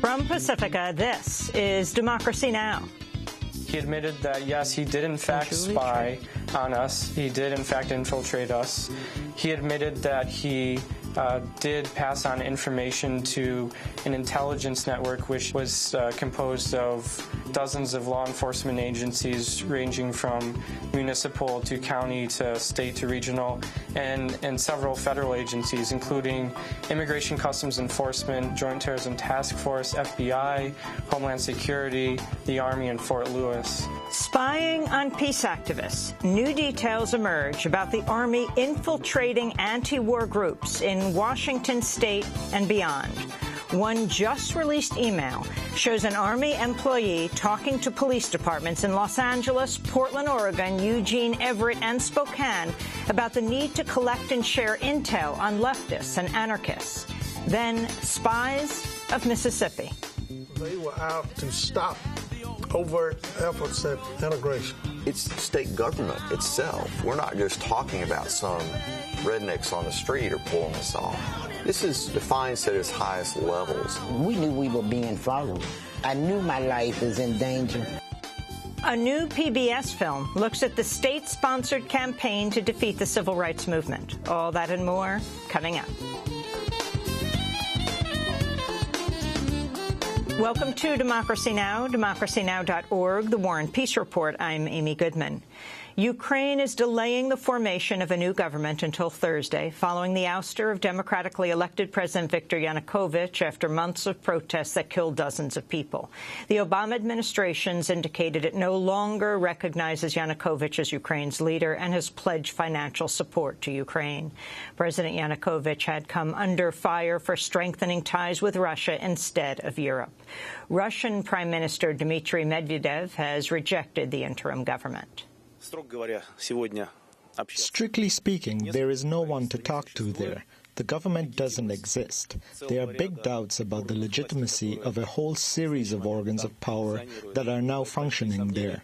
From Pacifica, this is Democracy Now! He admitted that, yes, he did in fact spy on us. He did in fact infiltrate us. He admitted that he did pass on information to an intelligence network which was composed of dozens of law enforcement agencies ranging from municipal to county to state to regional, and several federal agencies including Immigration Customs Enforcement, Joint Terrorism Task Force, FBI, Homeland Security, the Army, and Fort Lewis. Spying on peace activists. New details emerge about the Army infiltrating anti-war groups in Washington state and beyond. One just-released email shows an Army employee talking to police departments in Los Angeles, Portland, Oregon, Eugene, Everett, and Spokane about the need to collect and share intel on leftists and anarchists. Then spies of Mississippi. They were out to stop overt efforts at integration. It's state government itself. We're not just talking about some rednecks on the street or pulling us off. This is defiance at its highest levels. We knew we were being followed. I knew my life was in danger. A new PBS film looks at the state-sponsored campaign to defeat the civil rights movement. All that and more coming up. Welcome to Democracy Now!, democracynow.org, The War and Peace Report. I'm Amy Goodman. Ukraine is delaying the formation of a new government until Thursday, following the ouster of democratically elected President Viktor Yanukovych after months of protests that killed dozens of people. The Obama administration's indicated it no longer recognizes Yanukovych as Ukraine's leader and has pledged financial support to Ukraine. President Yanukovych had come under fire for strengthening ties with Russia instead of Europe. Russian Prime Minister Dmitry Medvedev has rejected the interim government. Strictly speaking, there is no one to talk to there. The government doesn't exist. There are big doubts about the legitimacy of a whole series of organs of power that are now functioning there.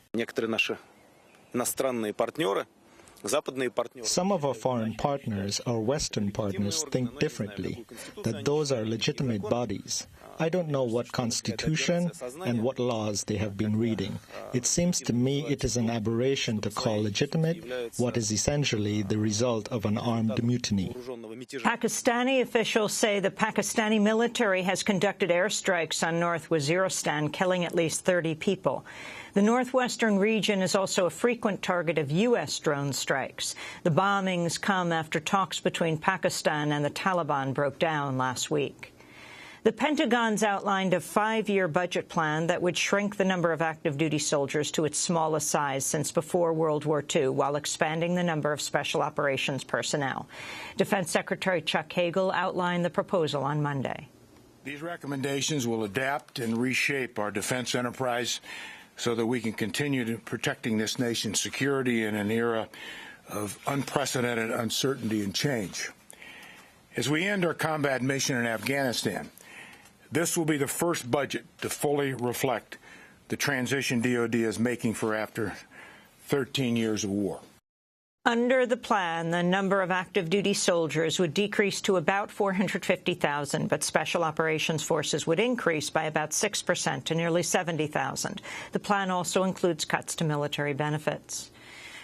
Some of our foreign partners, our Western partners, think differently, that those are legitimate bodies. I don't know what constitution and what laws they have been reading. It seems to me it is an aberration to call legitimate what is essentially the result of an armed mutiny. Pakistani officials say the Pakistani military has conducted airstrikes on North Waziristan, killing at least 30 people. The northwestern region is also a frequent target of U.S. drone strikes. The bombings come after talks between Pakistan and the Taliban broke down last week. The Pentagon's outlined a 5-year budget plan that would shrink the number of active-duty soldiers to its smallest size since before World War II, while expanding the number of special operations personnel. Defense Secretary Chuck Hagel outlined the proposal on Monday. These recommendations will adapt and reshape our defense enterprise so that we can continue to protecting this nation's security in an era of unprecedented uncertainty and change. As we end our combat mission in Afghanistan, this will be the first budget to fully reflect the transition DoD is making for after 13 years of war. Under the plan, the number of active-duty soldiers would decrease to about 450,000, but special operations forces would increase by about 6% to nearly 70,000. The plan also includes cuts to military benefits.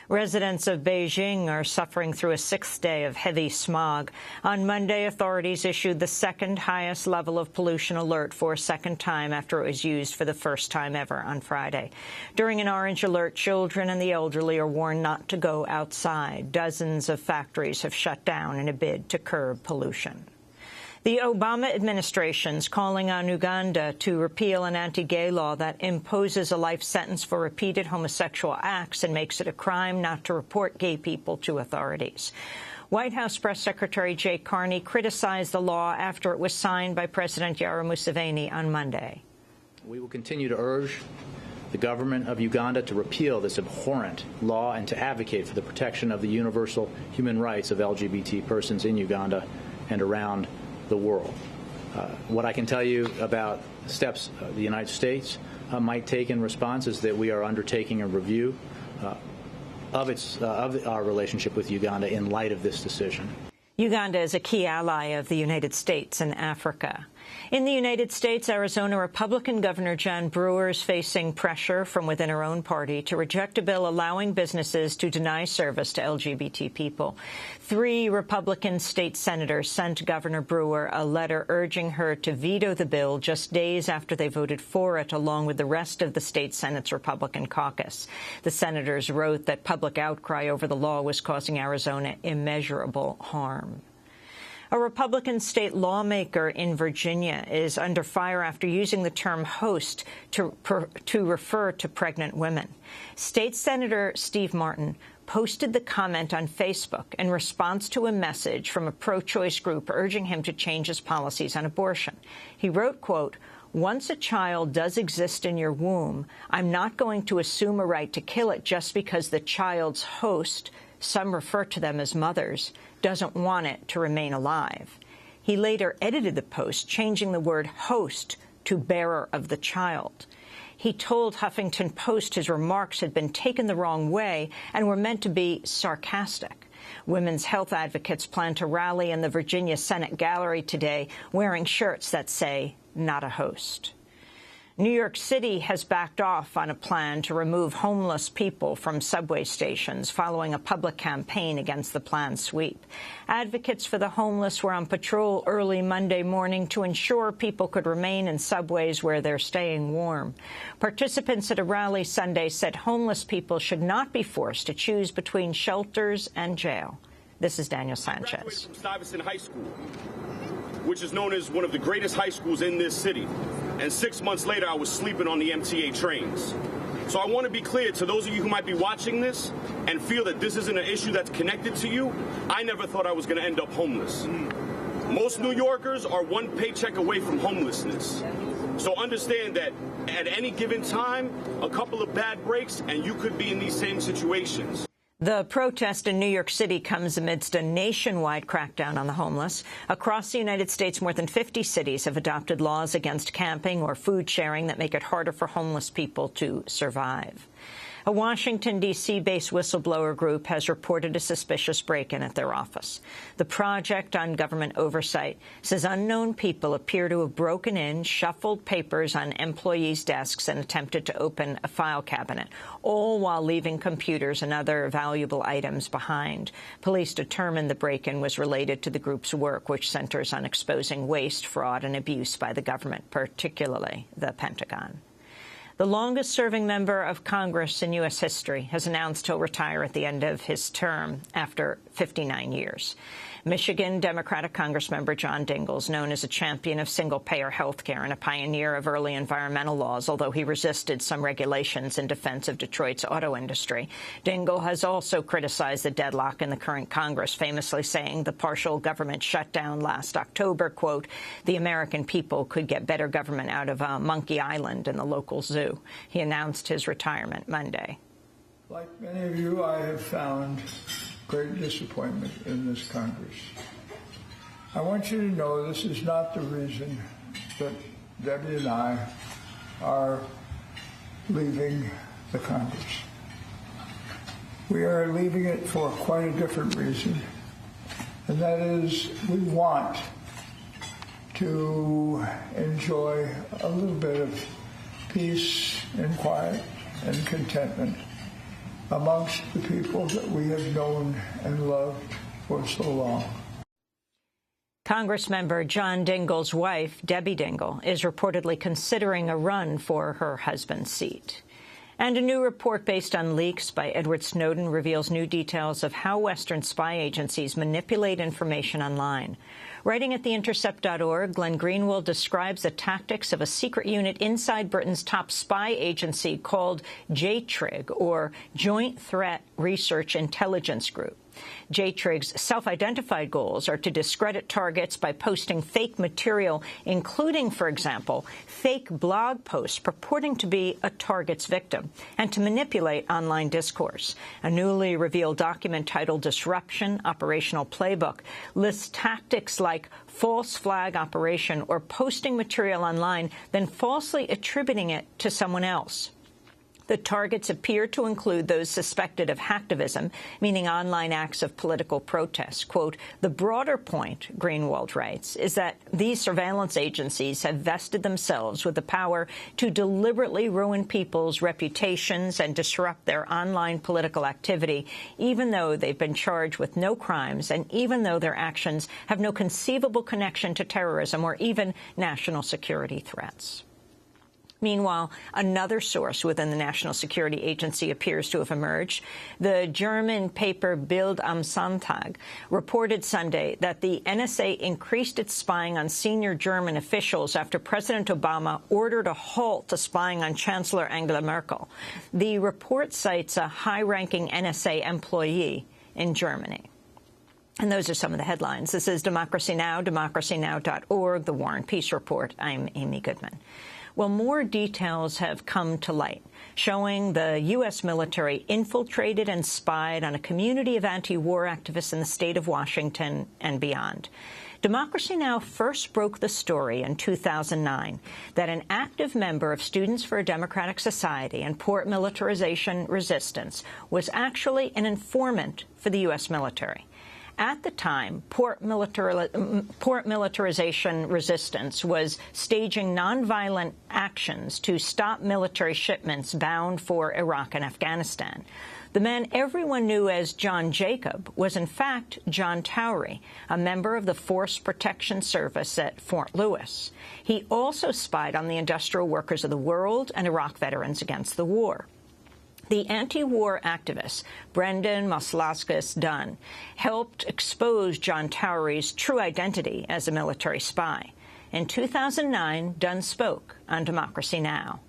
Residents of Beijing are suffering through a 6th day of heavy smog. On Monday, authorities issued the second highest level of pollution alert for a second time after it was used for the first time ever on Friday. During an orange alert, children and the elderly are warned not to go outside. Dozens of factories have shut down in a bid to curb pollution. The Obama administration's calling on Uganda to repeal an anti-gay law that imposes a life sentence for repeated homosexual acts and makes it a crime not to report gay people to authorities. White House Press Secretary Jay Carney criticized the law after it was signed by President Yoweri Museveni on Monday. We will continue to urge the government of Uganda to repeal this abhorrent law and to advocate for the protection of the universal human rights of LGBT persons in Uganda and around the world. What I can tell you about steps the United States might take in response is that we are undertaking a review of our relationship with Uganda in light of this decision. Uganda is a key ally of the United States in Africa. In the United States, Arizona Republican Governor Jan Brewer is facing pressure from within her own party to reject a bill allowing businesses to deny service to LGBT people. 3 Republican state senators sent Governor Brewer a letter urging her to veto the bill just days after they voted for it, along with the rest of the state Senate's Republican caucus. The senators wrote that public outcry over the law was causing Arizona immeasurable harm. A Republican state lawmaker in Virginia is under fire after using the term host to refer to pregnant women. State Senator Steve Martin posted the comment on Facebook in response to a message from a pro-choice group urging him to change his policies on abortion. He wrote, quote, "Once a child does exist in your womb, I'm not going to assume a right to kill it just because the child's host, some refer to them as mothers, doesn't want it to remain alive." He later edited the post, changing the word host to bearer of the child. He told Huffington Post his remarks had been taken the wrong way and were meant to be sarcastic. Women's health advocates plan to rally in the Virginia Senate gallery today wearing shirts that say, "Not a host." New York City has backed off on a plan to remove homeless people from subway stations following a public campaign against the planned sweep. Advocates for the homeless were on patrol early Monday morning to ensure people could remain in subways where they're staying warm. Participants at a rally Sunday said homeless people should not be forced to choose between shelters and jail. This is Daniel Sanchez. I graduated from Stuyvesant High School, which is known as one of the greatest high schools in this city. And 6 months later, I was sleeping on the MTA trains. So I want to be clear to those of you who might be watching this and feel that this isn't an issue that's connected to you. I never thought I was going to end up homeless. Most New Yorkers are one paycheck away from homelessness. So understand that at any given time, a couple of bad breaks, and you could be in these same situations. The protest in New York City comes amidst a nationwide crackdown on the homeless. Across the United States, more than 50 cities have adopted laws against camping or food sharing that make it harder for homeless people to survive. A Washington, D.C.-based whistleblower group has reported a suspicious break-in at their office. The Project on Government Oversight says unknown people appear to have broken in, shuffled papers on employees' desks, and attempted to open a file cabinet, all while leaving computers and other valuable items behind. Police determined the break-in was related to the group's work, which centers on exposing waste, fraud, and abuse by the government, particularly the Pentagon. The longest-serving member of Congress in U.S. history has announced he'll retire at the end of his term after 59 years. Michigan Democratic Congressmember John Dingell, known as a champion of single-payer health care and a pioneer of early environmental laws, although he resisted some regulations in defense of Detroit's auto industry. Dingell has also criticized the deadlock in the current Congress, famously saying the partial government shutdown last October, quote, "The American people could get better government out of Monkey Island in the local zoo." He announced his retirement Monday. Like many of you, I have found great disappointment in this Congress. I want you to know this is not the reason that Debbie and I are leaving the Congress. We are leaving it for quite a different reason, and that is we want to enjoy a little bit of peace and quiet and contentment amongst the people that we have known and loved for so long. Congressmember John Dingell's wife, Debbie Dingell, is reportedly considering a run for her husband's seat. And a new report based on leaks by Edward Snowden reveals new details of how Western spy agencies manipulate information online. Writing at theintercept.org, Glenn Greenwald describes the tactics of a secret unit inside Britain's top spy agency called JTRIG, or Joint Threat Research Intelligence Group. JTRIG's self-identified goals are to discredit targets by posting fake material, including, for example, fake blog posts purporting to be a target's victim, and to manipulate online discourse. A newly revealed document titled Disruption Operational Playbook lists tactics like false flag operation or posting material online, then falsely attributing it to someone else. The targets appear to include those suspected of hacktivism, meaning online acts of political protest. Quote, the broader point, Greenwald writes, is that these surveillance agencies have vested themselves with the power to deliberately ruin people's reputations and disrupt their online political activity, even though they've been charged with no crimes and even though their actions have no conceivable connection to terrorism or even national security threats. Meanwhile, another source within the National Security Agency appears to have emerged. The German paper Bild am Sonntag reported Sunday that the NSA increased its spying on senior German officials after President Obama ordered a halt to spying on Chancellor Angela Merkel. The report cites a high-ranking NSA employee in Germany. And those are some of the headlines. This is Democracy Now!, democracynow.org, The War and Peace Report. I'm Amy Goodman. Well, more details have come to light, showing the U.S. military infiltrated and spied on a community of anti-war activists in the state of Washington and beyond. Democracy Now! First broke the story in 2009 that an active member of Students for a Democratic Society and Port Militarization Resistance was actually an informant for the U.S. military. At the time, Port Militarization Resistance was staging nonviolent actions to stop military shipments bound for Iraq and Afghanistan. The man everyone knew as John Jacob was, in fact, John Towery, a member of the Force Protection Service at Fort Lewis. He also spied on the industrial workers of the world and Iraq veterans against the war. The anti-war activist, Brendan Maslaskis-Dunn, helped expose John Towery's true identity as a military spy. In 2009, Dunn spoke on Democracy Now!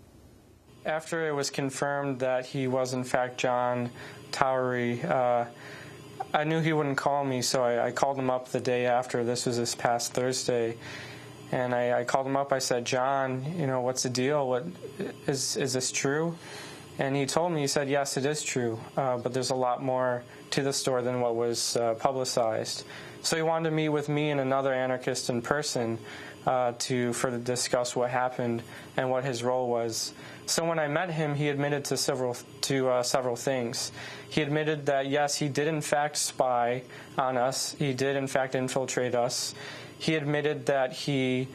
After it was confirmed that he was, in fact, John Towery, I knew he wouldn't call me, so I called him up the day after. This was this past Thursday. And I called him up. I said, John, you know, what's the deal? What is this true? And he told me, he said, yes, it is true, but there's a lot more to the story than what was publicized. So he wanted to meet with me and another anarchist in person to further discuss what happened and what his role was. So when I met him, he admitted to several things. He admitted that, yes, he did in fact spy on us. He did in fact infiltrate us. He admitted that he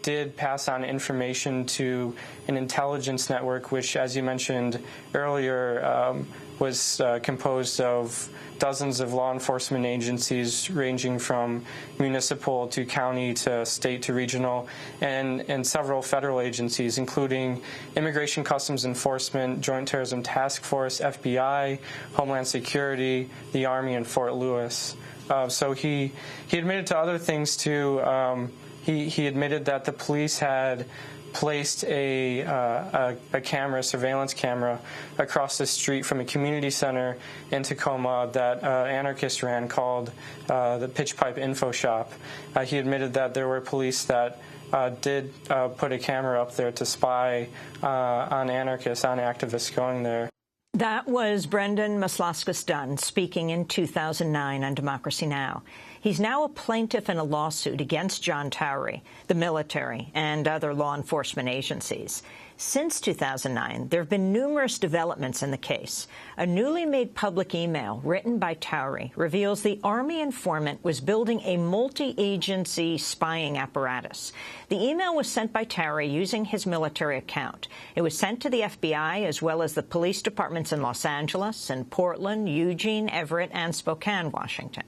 did pass on information to an intelligence network, which, as you mentioned earlier, was composed of dozens of law enforcement agencies ranging from municipal to county to state to regional, and several federal agencies, including Immigration Customs Enforcement, Joint Terrorism Task Force, FBI, Homeland Security, the Army, and Fort Lewis. So he admitted to other things, too. He admitted that the police had placed a surveillance camera across the street from a community center in Tacoma that anarchists ran called the Pitch Pipe Info Shop. He admitted that there were police that did put a camera up there to spy on anarchists, on activists going there. That was Brendan Maslaskis-Dunn speaking in 2009 on Democracy Now! He's now a plaintiff in a lawsuit against John Towery, the military, and other law enforcement agencies. Since 2009, there have been numerous developments in the case. A newly made public email written by Towery reveals the Army informant was building a multi-agency spying apparatus. The email was sent by Towery using his military account. It was sent to the FBI as well as the police departments in Los Angeles, and Portland, Eugene, Everett, and Spokane, Washington.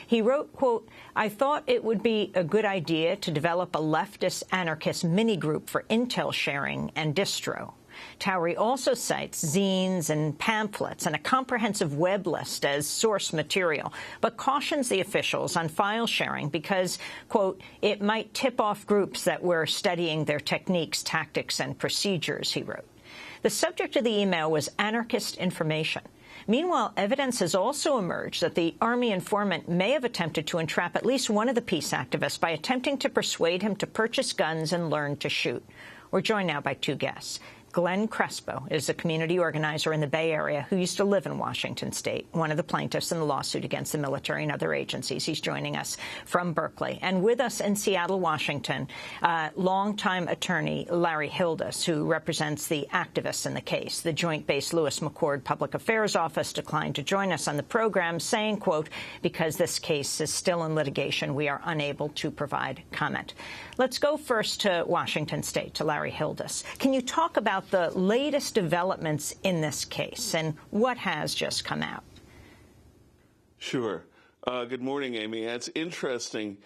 He wrote, quote, I thought it would be a good idea to develop a leftist anarchist mini-group for intel sharing and distro. Towery also cites zines and pamphlets and a comprehensive web list as source material, but cautions the officials on file sharing because, quote, it might tip off groups that were studying their techniques, tactics, and procedures, he wrote. The subject of the email was anarchist information. Meanwhile, evidence has also emerged that the Army informant may have attempted to entrap at least one of the peace activists by attempting to persuade him to purchase guns and learn to shoot. We're joined now by two guests. Glenn Crespo is a community organizer in the Bay Area who used to live in Washington State, one of the plaintiffs in the lawsuit against the military and other agencies. He's joining us from Berkeley. And with us in Seattle, Washington, longtime attorney Larry Hildes, who represents the activists in the case. The Joint Base Lewis McChord Public Affairs Office declined to join us on the program, saying, quote, because this case is still in litigation, we are unable to provide comment. Let's go first to Washington State, to Larry Hildes. Can you talk about the latest developments in this case and what has just come out? Sure. Good morning, Amy. It's interesting.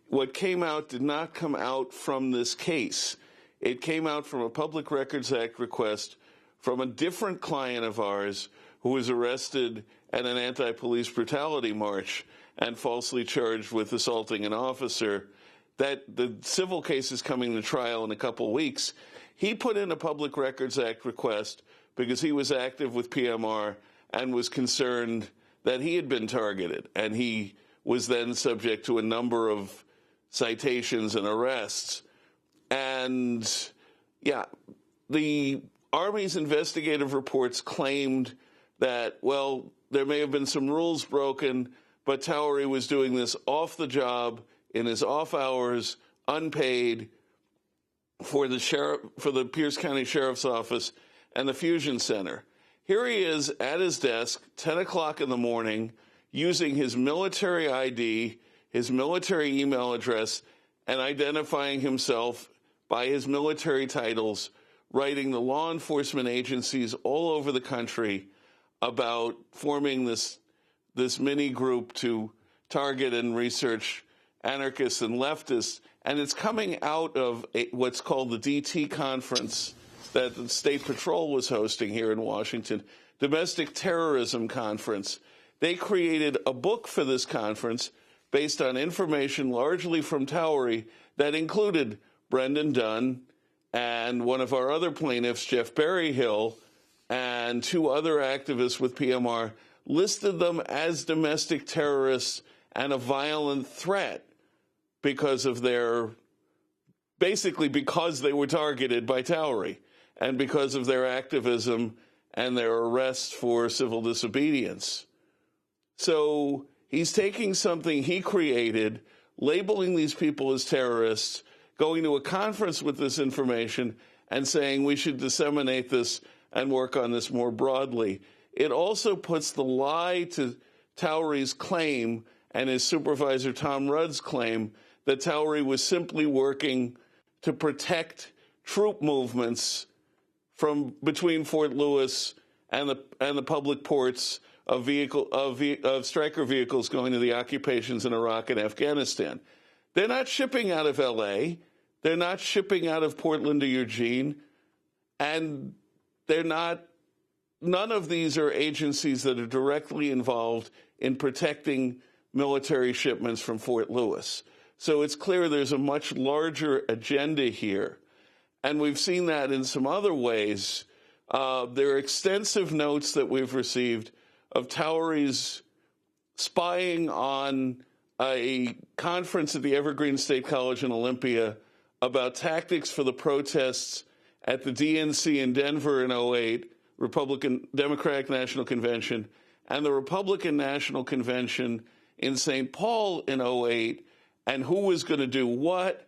What came out did not come out from this case. It came out from a Public Records Act request from a different client of ours who was arrested at an anti-police brutality march and falsely charged with assaulting an officer. That the civil case is coming to trial in a couple weeks. He put in a Public Records Act request because he was active with PMR and was concerned that he had been targeted, and he was then subject to a number of citations and arrests. And, yeah, the Army's investigative reports claimed that, well, there may have been some rules broken, but Towery was doing this off the job, in his off hours, unpaid, for the Pierce County Sheriff's Office and the Fusion Center. Here he is at his desk, 10 o'clock in the morning, using his military ID, his military email address, and identifying himself by his military titles, writing to law enforcement agencies all over the country about forming this mini group to target and research anarchists and leftists. And it's coming out of what's called the DT conference that the State Patrol was hosting here in Washington, Domestic Terrorism Conference. They created a book for this conference based on information largely from Towery that included Brendan Dunn and one of our other plaintiffs, Jeff Berryhill, and two other activists with PMR, listed them as domestic terrorists and a violent threat because of basically because they were targeted by Towery and because of their activism and their arrests for civil disobedience. So he's taking something he created, labeling these people as terrorists, going to a conference with this information and saying we should disseminate this and work on this more broadly. It also puts the lie to Towery's claim and his supervisor Tom Rudd's claim that Towery was simply working to protect troop movements from between Fort Lewis and the public ports of Stryker vehicles going to the occupations in Iraq and Afghanistan. They're not shipping out of L.A. They're not shipping out of Portland or Eugene, and none of these are agencies that are directly involved in protecting military shipments from Fort Lewis. So it's clear there's a much larger agenda here. And we've seen that in some other ways. There are extensive notes that we've received of Towery's spying on a conference at the Evergreen State College in Olympia about tactics for the protests at the DNC in Denver in 2008, Democratic National Convention, and the Republican National Convention in St. Paul in 2008, and who was going to do what,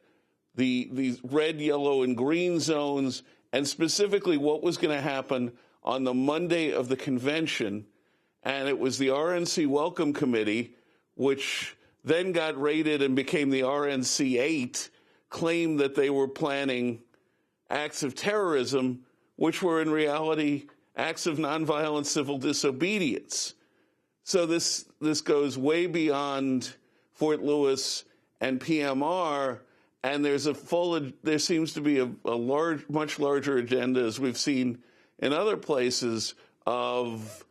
the red, yellow, and green zones, and specifically what was going to happen on the Monday of the convention. And it was the RNC Welcome Committee, which then got raided and became the RNC 8, claimed that they were planning acts of terrorism, which were in reality acts of nonviolent civil disobedience. So this goes way beyond Fort Lewis and PMR, and there seems to be a much larger agenda, as we've seen in other places, of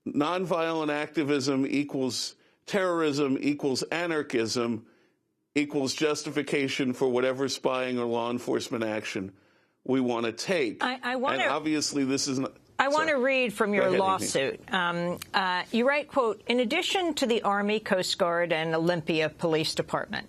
nonviolent activism equals terrorism equals anarchism equals justification for whatever spying or law enforcement action we want to take. Obviously this is not... I want to read from your lawsuit. You write, quote, in addition to the Army, Coast Guard, and Olympia Police Department,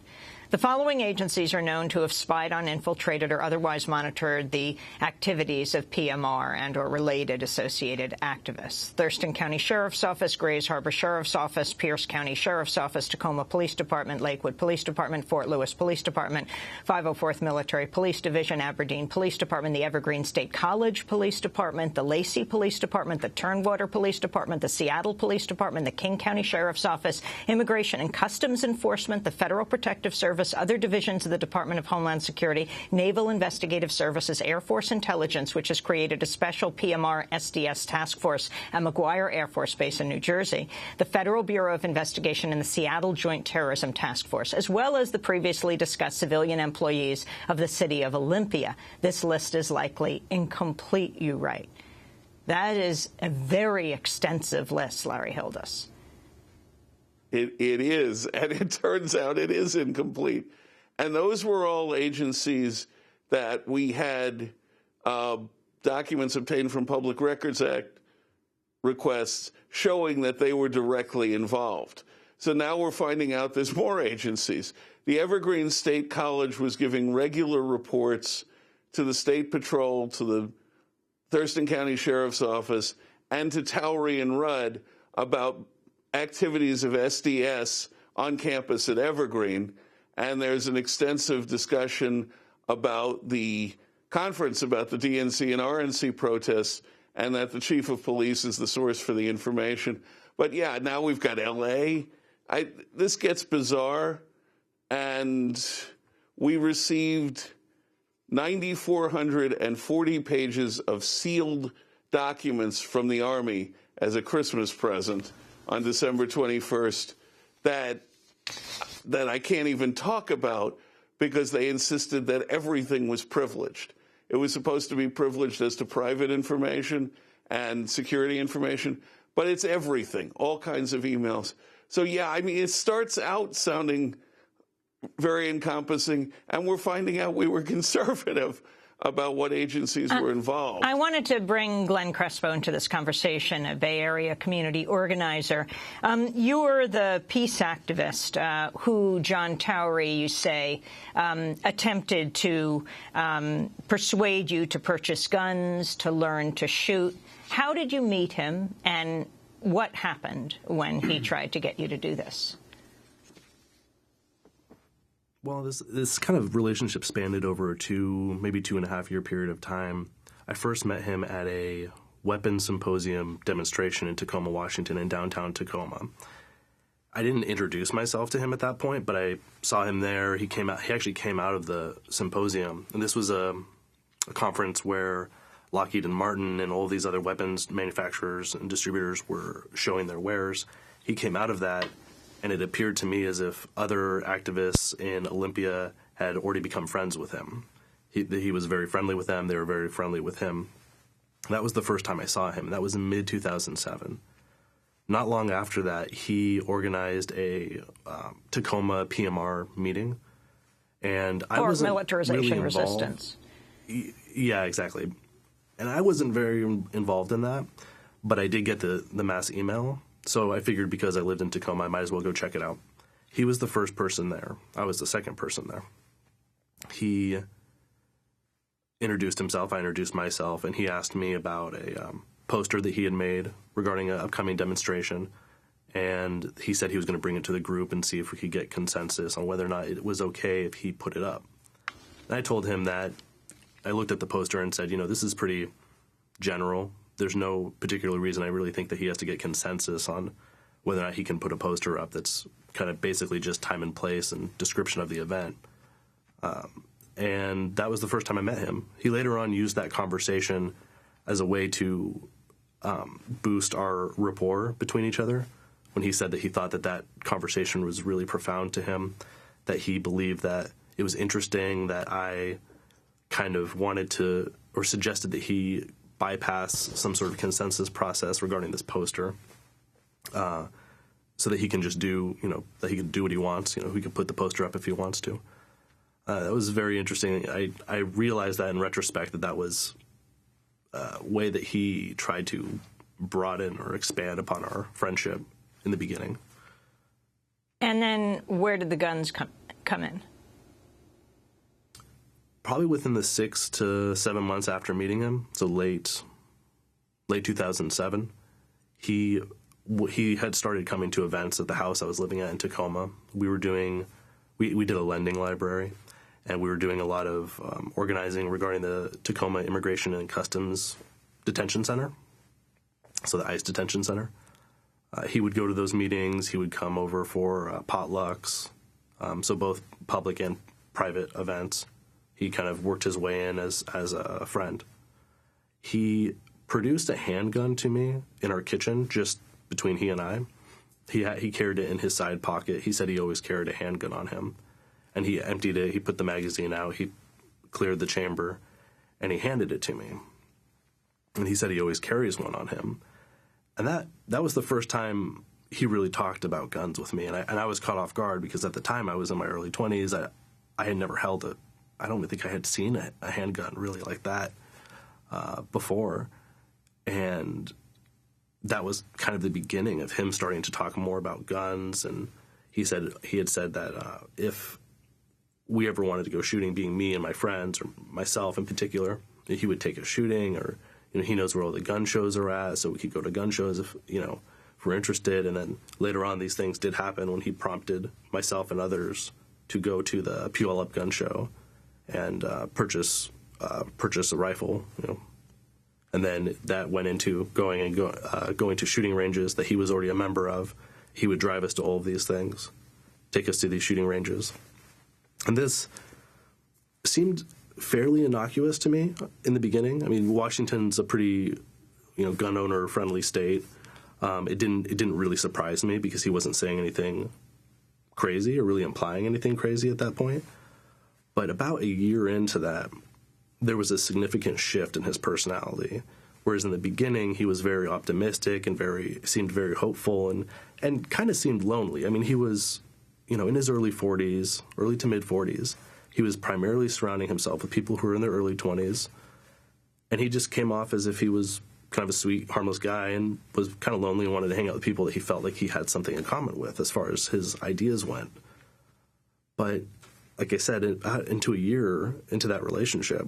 The following agencies are known to have spied on, infiltrated, or otherwise monitored the activities of PMR and or related associated activists: Thurston County Sheriff's Office, Grays Harbor Sheriff's Office, Pierce County Sheriff's Office, Tacoma Police Department, Lakewood Police Department, Fort Lewis Police Department, 504th Military Police Division, Aberdeen Police Department, the Evergreen State College Police Department, the Lacey Police Department, the Turnwater Police Department, the Seattle Police Department, the King County Sheriff's Office, Immigration and Customs Enforcement, the Federal Protective Service, other divisions of the Department of Homeland Security, Naval Investigative Services, Air Force Intelligence, which has created a special PMR SDS task force at McGuire Air Force Base in New Jersey, the Federal Bureau of Investigation, and the Seattle Joint Terrorism Task Force, as well as the previously discussed civilian employees of the city of Olympia. This list is likely incomplete, you write. That is a very extensive list, Larry Hildas. It is, and it turns out it is incomplete. And those were all agencies that we had documents obtained from Public Records Act requests showing that they were directly involved. So now we're finding out there's more agencies. The Evergreen State College was giving regular reports to the State Patrol, to the Thurston County Sheriff's Office, and to Towery and Rudd about activities of SDS on campus at Evergreen. And there's an extensive discussion about the conference about the DNC and RNC protests, and that the chief of police is the source for the information. But yeah, now we've got LA. This gets bizarre, and we received 9,440 pages of sealed documents from the Army as a Christmas present on December 21st that I can't even talk about because they insisted that everything was privileged. It was supposed to be privileged as to private information and security information, but it's everything, all kinds of emails. So yeah, I mean, it starts out sounding very encompassing, and we're finding out we were conservative about what agencies were involved. I wanted to bring Glenn Crespo into this conversation, a Bay Area community organizer. You're the peace activist who John Towery, you say, attempted to persuade you to purchase guns, to learn to shoot. How did you meet him, and what happened when he tried to get you to do this? Well, this kind of relationship spanned over a maybe 2.5 year period of time. I first met him at a weapons symposium demonstration in Tacoma, Washington, in downtown Tacoma. I didn't introduce myself to him at that point, but I saw him there. He actually came out of the symposium, and this was a conference where Lockheed and Martin and all of these other weapons manufacturers and distributors were showing their wares. He came out of that, and it appeared to me as if other activists in Olympia had already become friends with him. He was very friendly with them. They were very friendly with him. That was the first time I saw him. That was in mid-2007. Not long after that, he organized a Tacoma PMR meeting, and I wasn't militarization really involved. Resistance. Yeah, exactly. And I wasn't very involved in that, but I did get the mass email. So I figured because I lived in Tacoma, I might as well go check it out. He was the first person there. I was the second person there. He introduced himself. I introduced myself, and he asked me about a poster that he had made regarding an upcoming demonstration. And he said he was going to bring it to the group and see if we could get consensus on whether or not it was okay if he put it up. And I told him that I looked at the poster and said, this is pretty general. There's no particular reason I really think that he has to get consensus on whether or not he can put a poster up that's kind of basically just time and place and description of the event. And that was the first time I met him. He later on used that conversation as a way to boost our rapport between each other when he said that he thought that conversation was really profound to him, that he believed that it was interesting, that I kind of wanted to or suggested that he bypass some sort of consensus process regarding this poster, so that he can just do, that he can do what he wants. He can put the poster up if he wants to. That was very interesting. I realized that in retrospect that was a way that he tried to broaden or expand upon our friendship in the beginning. And then where did the guns come in? probably within the 6 to 7 months after meeting him, so late 2007, he had started coming to events at the house I was living at in Tacoma. We did a lending library, and we were doing a lot of organizing regarding the Tacoma Immigration and Customs Detention Center, so the ICE Detention Center. He would go to those meetings. He would come over for potlucks, so both public and private events. He kind of worked his way in as a friend. He produced a handgun to me in our kitchen, just between he and I. He carried it in his side pocket. He said he always carried a handgun on him. And he emptied it. He put the magazine out. He cleared the chamber, and he handed it to me. And he said he always carries one on him. And that was the first time he really talked about guns with me. And I was caught off guard because at the time I was in my early 20s. I had never held it. I don't think I had seen a handgun really like that before. And that was kind of the beginning of him starting to talk more about guns. And he had said that if we ever wanted to go shooting, being me and my friends, or myself in particular, he would take us shooting, or he knows where all the gun shows are at, so we could go to gun shows if we're interested. And then later on, these things did happen when he prompted myself and others to go to the Puyallup gun show and purchase a rifle, And then that went into going to shooting ranges that he was already a member of. He would drive us to all of these things, take us to these shooting ranges. And this seemed fairly innocuous to me in the beginning. I mean, Washington's a pretty, gun owner friendly state. It didn't really surprise me because he wasn't saying anything crazy or really implying anything crazy at that point. But about a year into that, there was a significant shift in his personality. Whereas in the beginning, he was very optimistic and seemed very hopeful and kind of seemed lonely. I mean, he was, in his early 40s, early to mid 40s. He was primarily surrounding himself with people who were in their early 20s. And he just came off as if he was kind of a sweet, harmless guy and was kind of lonely and wanted to hang out with people that he felt like he had something in common with as far as his ideas went. But like I said, into a year into that relationship,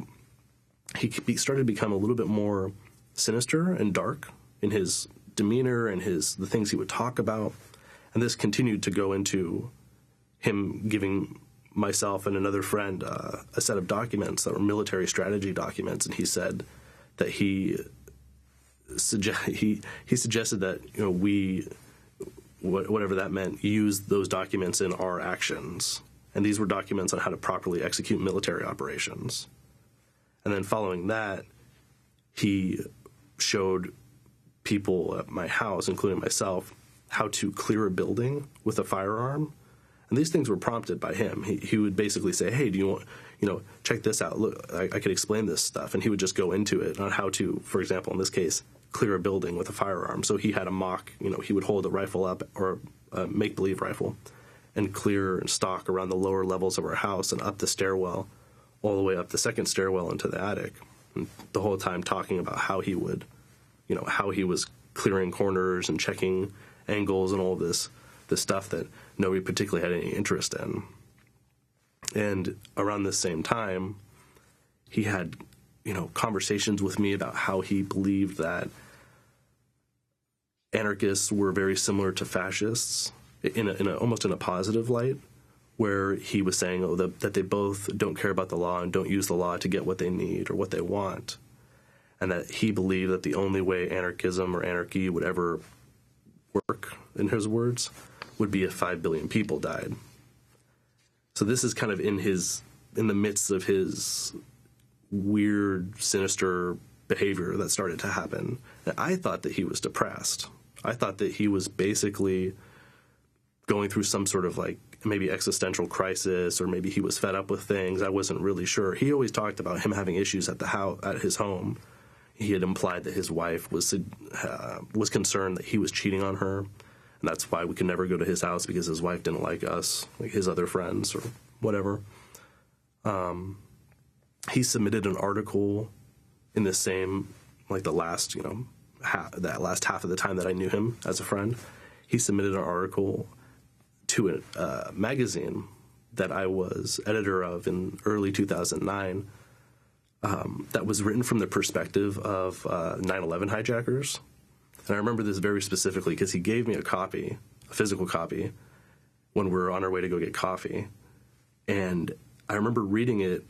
he started to become a little bit more sinister and dark in his demeanor and the things he would talk about. And this continued to go into him giving myself and another friend a set of documents that were military strategy documents. And he said that he suggested that we, whatever that meant, use those documents in our actions. And these were documents on how to properly execute military operations. And then following that, he showed people at my house, including myself, how to clear a building with a firearm. And these things were prompted by him. He would basically say, hey, do you want, check this out. Look, I could explain this stuff. And he would just go into it on how to, for example, in this case, clear a building with a firearm. So he had a mock, he would hold a rifle up, or a make-believe rifle, and clear and stalk around the lower levels of our house and up the stairwell, all the way up the second stairwell into the attic. And the whole time talking about how he would, how he was clearing corners and checking angles and all this stuff that nobody particularly had any interest in. And around the same time, he had, conversations with me about how he believed that anarchists were very similar to fascists in almost in a positive light, where he was saying that they both don't care about the law and don't use the law to get what they need or what they want. And that he believed that the only way anarchism or anarchy would ever work, in his words, would be if 5 billion people died. So this is kind of in the midst of his weird, sinister behavior that started to happen. And I thought that he was depressed. I thought that he was basically going through some sort of maybe existential crisis, or maybe he was fed up with things. I wasn't really sure. He always talked about him having issues at his home. He had implied that his wife was concerned that he was cheating on her, and that's why we could never go to his house, because his wife didn't like us, like his other friends or whatever. He submitted an article in the same, the last, that last half of the time that I knew him as a friend. He submitted an article to a magazine that I was editor of in early 2009 that was written from the perspective of 9/11 hijackers. And I remember this very specifically because he gave me a copy, a physical copy, when we were on our way to go get coffee. And I remember reading it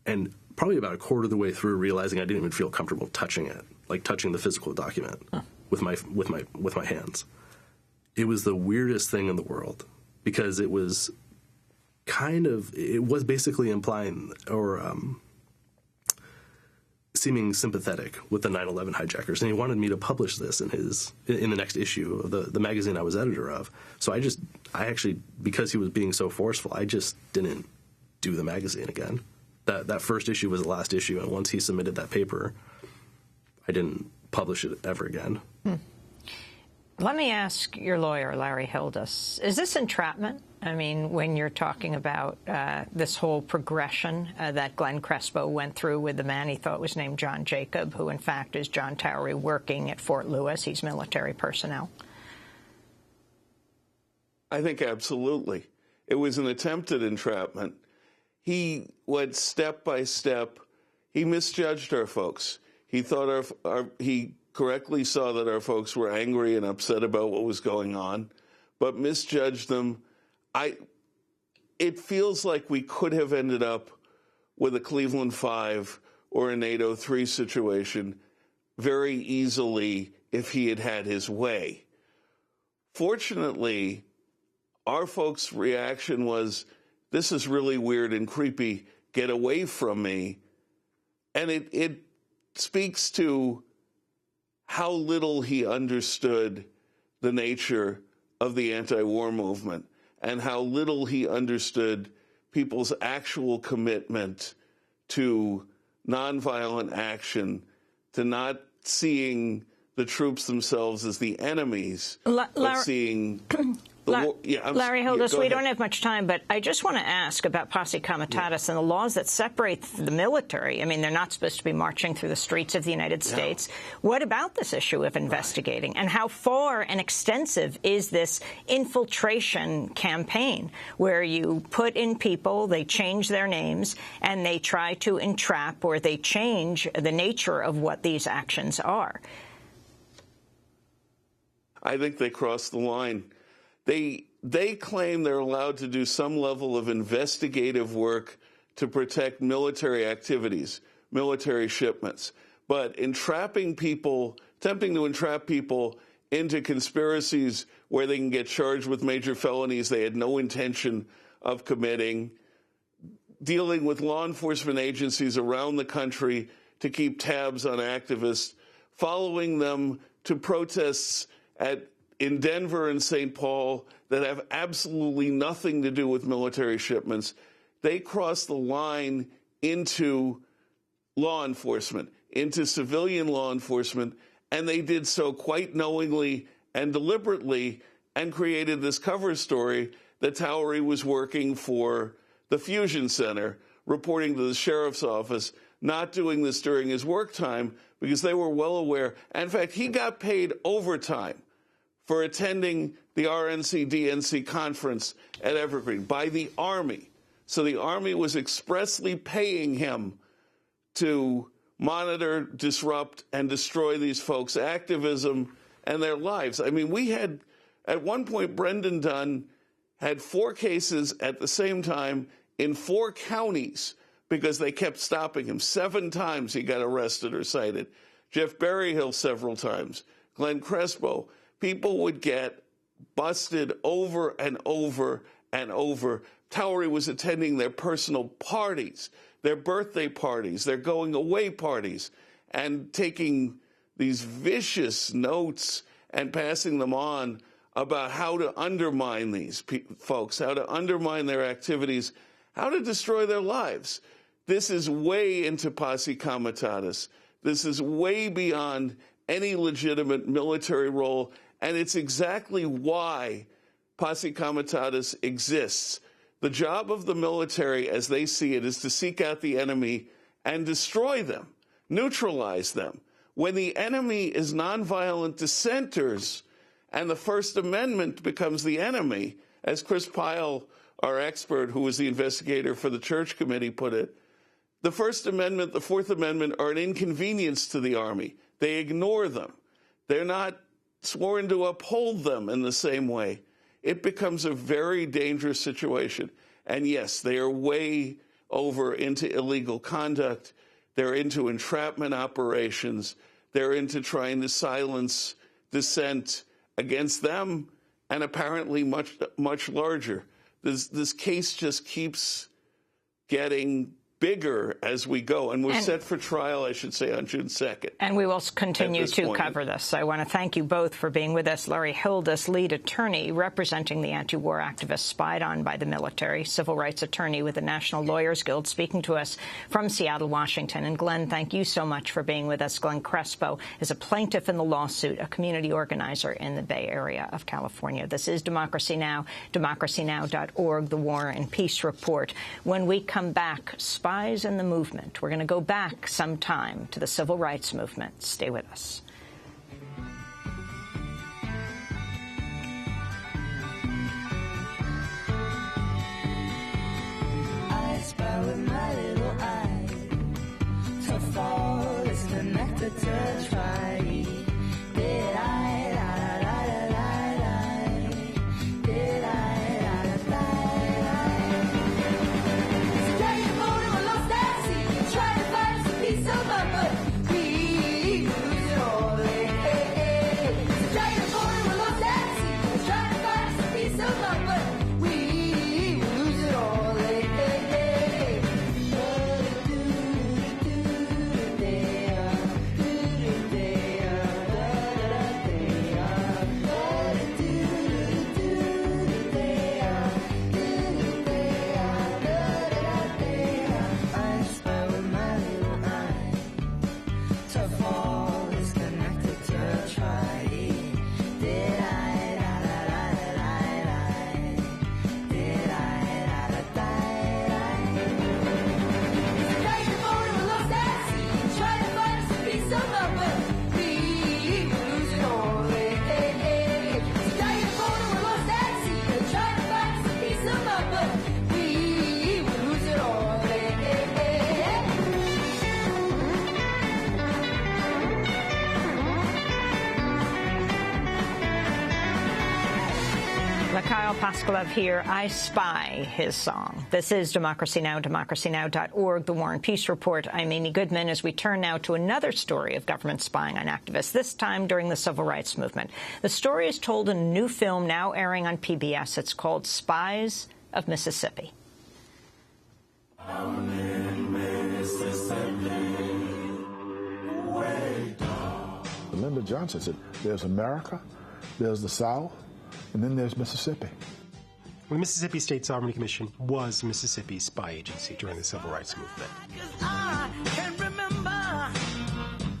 and probably about a quarter of the way through realizing I didn't even feel comfortable touching it, like touching the physical document with my hands. It was the weirdest thing in the world because it was basically implying or seeming sympathetic with the 9/11 hijackers, and he wanted me to publish this in the next issue of the magazine I was editor of. So I actually, because he was being so forceful, I just didn't do the magazine again. That first issue was the last issue, and once he submitted that paper, I didn't publish it ever again. Let me ask your lawyer, Larry Hildas, is this entrapment? I mean, when you're talking about this whole progression that Glenn Crespo went through with the man he thought was named John Jacob, who in fact is John Towery working at Fort Lewis. He's military personnel. I think absolutely. It was an attempted entrapment. He went step by step. He misjudged our folks. He thought he correctly saw that our folks were angry and upset about what was going on, but misjudged them. It feels like we could have ended up with a Cleveland 5 or a NATO 3 situation very easily if he had had his way. Fortunately, our folks' reaction was, this is really weird and creepy, get away from me. And it speaks to how little he understood the nature of the anti-war movement and how little he understood people's actual commitment to nonviolent action, to not seeing the troops themselves as the enemies, but seeing... Larry Hildas, we don't have much time, but I just want to ask about posse comitatus and the laws that separate the military. I mean, they're not supposed to be marching through the streets of the United States. What about this issue of investigating? And how far and extensive is this infiltration campaign where you put in people, they change their names, and they try to entrap or they change the nature of what these actions are? I think they cross the line. They claim they're allowed to do some level of investigative work to protect military activities, military shipments. But attempting to entrap people into conspiracies where they can get charged with major felonies they had no intention of committing, dealing with law enforcement agencies around the country to keep tabs on activists, following them to protests in Denver and St. Paul that have absolutely nothing to do with military shipments. They cross the line into law enforcement, into civilian law enforcement, and they did so quite knowingly and deliberately and created this cover story that Towery was working for the Fusion Center, reporting to the sheriff's office, not doing this during his work time because they were well aware. In fact, he got paid overtime for attending the RNC-DNC conference at Evergreen by the Army. So the Army was expressly paying him to monitor, disrupt, and destroy these folks' activism and their lives. I mean, we had, at one point, Brendan Dunn had 4 cases at the same time in 4 counties because they kept stopping him. 7 times he got arrested or cited. Jeff Berryhill several times. Glenn Crespo. People would get busted over and over and over. Towery was attending their personal parties, their birthday parties, their going-away parties, and taking these vicious notes and passing them on about how to undermine these folks, how to undermine their activities, how to destroy their lives. This is way into posse comitatus. This is way beyond any legitimate military role. And it's exactly why posse comitatus exists. The job of the military, as they see it, is to seek out the enemy and destroy them, neutralize them. When the enemy is nonviolent dissenters and the First Amendment becomes the enemy, as Chris Pyle our expert, who was the investigator for the Church Committee, put it, the First Amendment, the Fourth Amendment are an inconvenience to the Army. They ignore them. They're not sworn to uphold them in the same way. It becomes a very dangerous situation. And yes, they are way over into illegal conduct. They're into entrapment operations. They're into trying to silence dissent against them, and apparently much larger. This case just keeps getting bigger as we go, and we're set for trial, I should say, on June 2nd. And we will continue to cover this. I want to thank you both for being with us. Larry Hildes, lead attorney representing the anti-war activists spied on by the military, civil rights attorney with the National Lawyers Guild, speaking to us from Seattle, Washington. And Glenn, thank you so much for being with us. Glenn Crespo is a plaintiff in the lawsuit, a community organizer in the Bay Area of California. This is Democracy Now!, democracynow.org, the War and Peace Report. When we come back, spies in the movement. We're going to go back some time to the civil rights movement. Stay with us. I spy with my little eye. To fall is connected to try. Did I? Paskalev here. I Spy, his song. This is Democracy Now!, democracynow.org, the War and Peace Report. I'm Amy Goodman as we turn now to another story of government spying on activists, this time during the civil rights movement. The story is told in a new film now airing on PBS. It's called Spies of Mississippi. Lyndon Johnson said, there's America, there's the South, and then there's Mississippi. The Mississippi State Sovereignty Commission was Mississippi's spy agency during the Civil Rights Movement.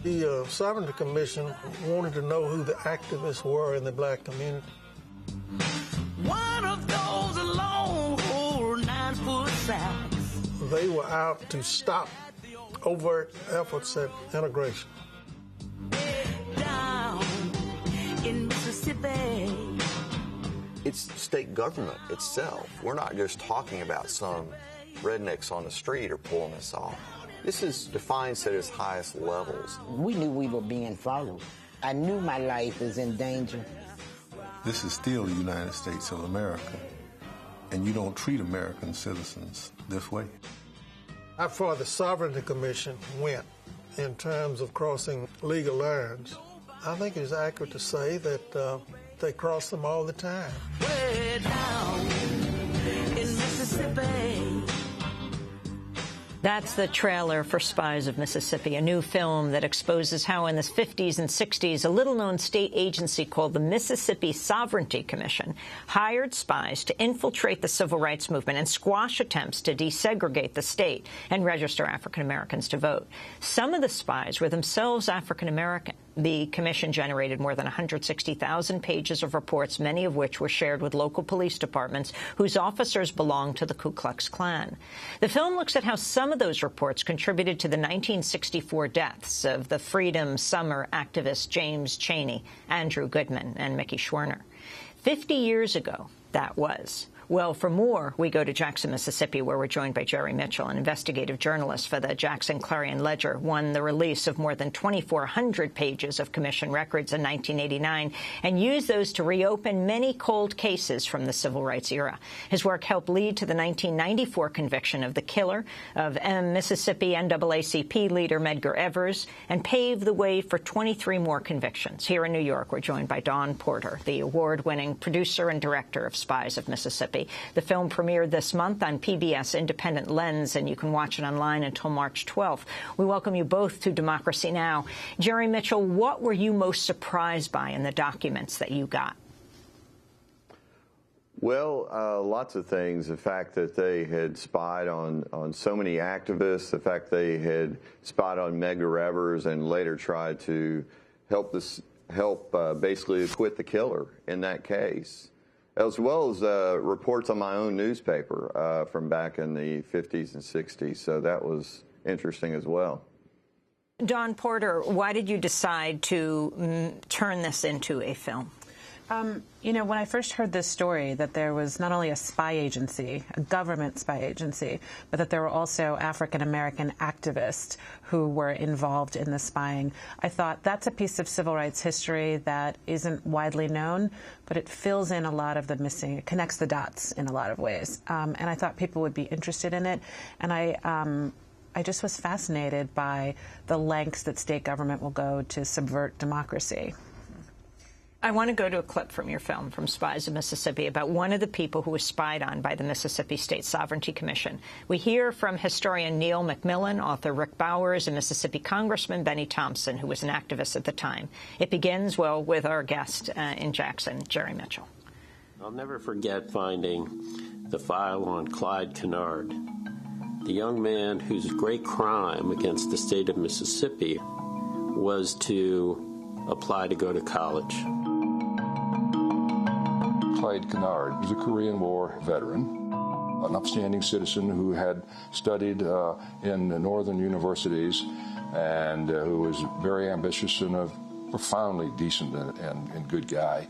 The Sovereignty Commission wanted to know who the activists were in the black community. One of those long, 9-foot sacks. They were out to stop overt efforts at integration. Down in Mississippi. It's state government itself. We're not just talking about some rednecks on the street or pulling us off. This is defined at its highest levels. We knew we were being followed. I knew my life was in danger. This is still the United States of America, and you don't treat American citizens this way. How far the Sovereignty Commission went in terms of crossing legal lines, I think it's accurate to say that they cross them all the time. Way down in Mississippi. That's the trailer for Spies of Mississippi, a new film that exposes how in the 50s and 60s, a little-known state agency called the Mississippi Sovereignty Commission hired spies to infiltrate the civil rights movement and squash attempts to desegregate the state and register African Americans to vote. Some of the spies were themselves African American. The commission generated more than 160,000 pages of reports, many of which were shared with local police departments whose officers belonged to the Ku Klux Klan. The film looks at how some of those reports contributed to the 1964 deaths of the Freedom Summer activists James Chaney, Andrew Goodman, and Mickey Schwerner. 50 years ago, that was, Well, for more, we go to Jackson, Mississippi, where we're joined by Jerry Mitchell, an investigative journalist for the Jackson Clarion-Ledger, won the release of more than 2,400 pages of commission records in 1989 and used those to reopen many cold cases from the civil rights era. His work helped lead to the 1994 conviction of the killer of Mississippi NAACP leader Medgar Evers and paved the way for 23 more convictions. Here in New York, we're joined by Dawn Porter, the award-winning producer and director of Spies of Mississippi. The film premiered this month on PBS Independent Lens, and you can watch it online until March 12th. We welcome you both to Democracy Now! Jerry Mitchell, what were you most surprised by in the documents that you got? Well, lots of things. The fact that they had spied on so many activists, the fact they had spied on Medgar Evers and later tried to help basically acquit the killer in that case, as well as reports on my own newspaper from back in the 50s and 60s. So that was interesting as well. Dawn Porter, why did you decide to turn this into a film? You know, when I first heard this story, that there was not only a spy agency, a government spy agency, but that there were also African-American activists who were involved in the spying, I thought that's a piece of civil rights history that isn't widely known, but it fills in a lot of the missing, it connects the dots in a lot of ways. And I thought people would be interested in it. And I just was fascinated by the lengths that state government will go to subvert democracy. I want to go to a clip from your film, from Spies of Mississippi, about one of the people who was spied on by the Mississippi State Sovereignty Commission. We hear from historian Neil McMillan, author Rick Bowers, and Mississippi Congressman Benny Thompson, who was an activist at the time. It begins, well, with our guest in Jackson, Jerry Mitchell. I'll never forget finding the file on Clyde Kennard, the young man whose great crime against the state of Mississippi was to apply to go to college. Clyde Kennard was a Korean War veteran, an upstanding citizen who had studied in the northern universities and who was very ambitious and a profoundly decent and good guy.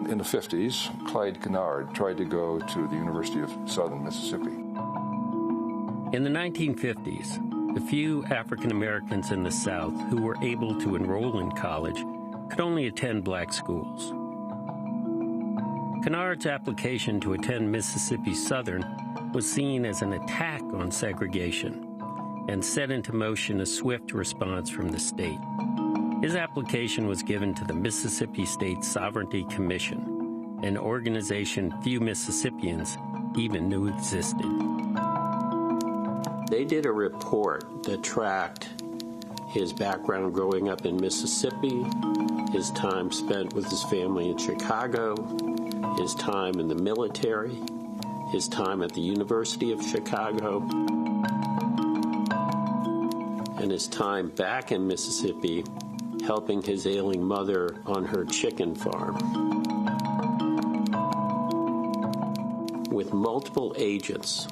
In the 50s, Clyde Kennard tried to go to the University of Southern Mississippi. In the 1950s, the few African Americans in the South who were able to enroll in college could only attend black schools. Kennard's application to attend Mississippi Southern was seen as an attack on segregation and set into motion a swift response from the state. His application was given to the Mississippi State Sovereignty Commission, an organization few Mississippians even knew existed. They did a report that tracked his background growing up in Mississippi, his time spent with his family in Chicago, his time in the military, his time at the University of Chicago, and his time back in Mississippi helping his ailing mother on her chicken farm. With multiple agents